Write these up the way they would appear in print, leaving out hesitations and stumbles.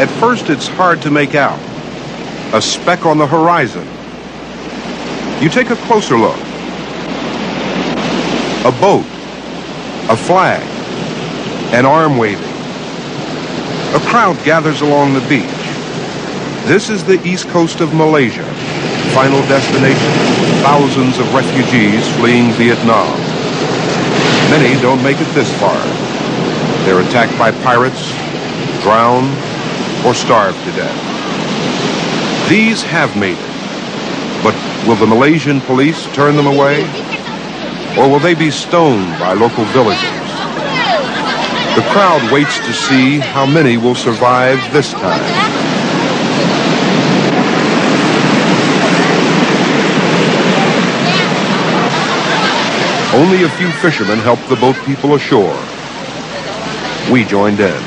At first, it's hard to make out. A speck on the horizon. You take a closer look. A boat. A flag. An arm waving. A crowd gathers along the beach. This is the East Coast of Malaysia. Final destination. Thousands of refugees fleeing Vietnam. Many don't make it this far. They're attacked by pirates, drown, or starve to death. These have made it. But will the Malaysian police turn them away? Or will they be stoned by local villagers? The crowd waits to see how many will survive this time. Only a few fishermen helped the boat people ashore. We joined in.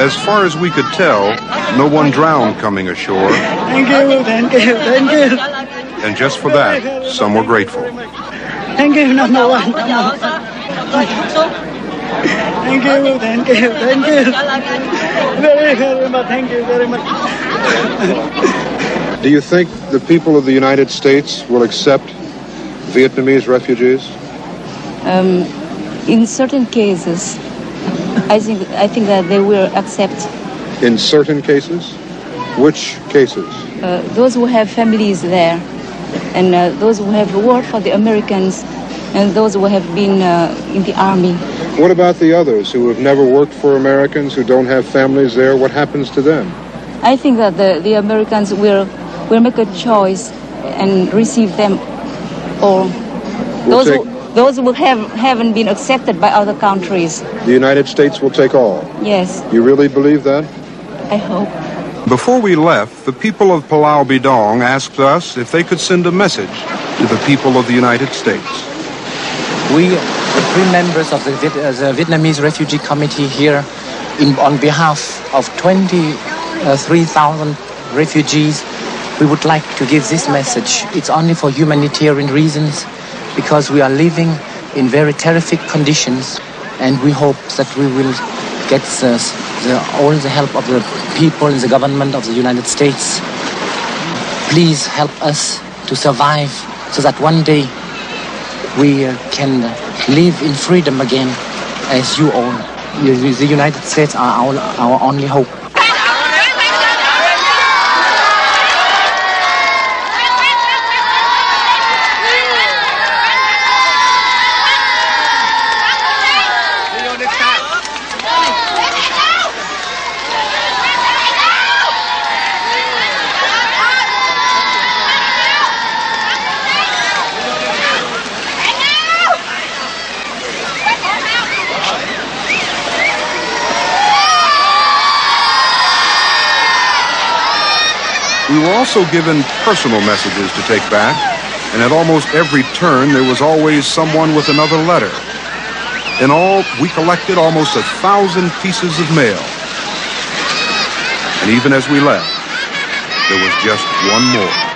As far as we could tell, no one drowned coming ashore. Thank you, thank you, thank you. And just for that, some were grateful. Thank you, number one. Thank you, thank you, thank you. Very, very much, thank you very much. Do you think the people of the United States will accept Vietnamese refugees? In certain cases, I think that they will accept. In certain cases? Which cases? Those who have families there, and those who have worked for the Americans, and those who have been in the army. What about the others who have never worked for Americans, who don't have families there? What happens to them? I think that the Americans will make a choice and receive them all. Those who haven't been accepted by other countries. The United States will take all? Yes. You really believe that? I hope. Before we left, the people of Pulau Bidong asked us if they could send a message to the people of the United States. We, the three members of the Vietnamese Refugee Committee here, on behalf of 23,000 refugees, we would like to give this message. It's only for humanitarian reasons, because we are living in very terrific conditions, and we hope that we will get all the help of the people and the government of the United States. Please help us to survive so that one day we can live in freedom again as you all. The United States are our only hope. We were also given personal messages to take back, and at almost every turn there was always someone with another letter. In all, we collected almost 1,000 pieces of mail. And even as we left, there was just one more.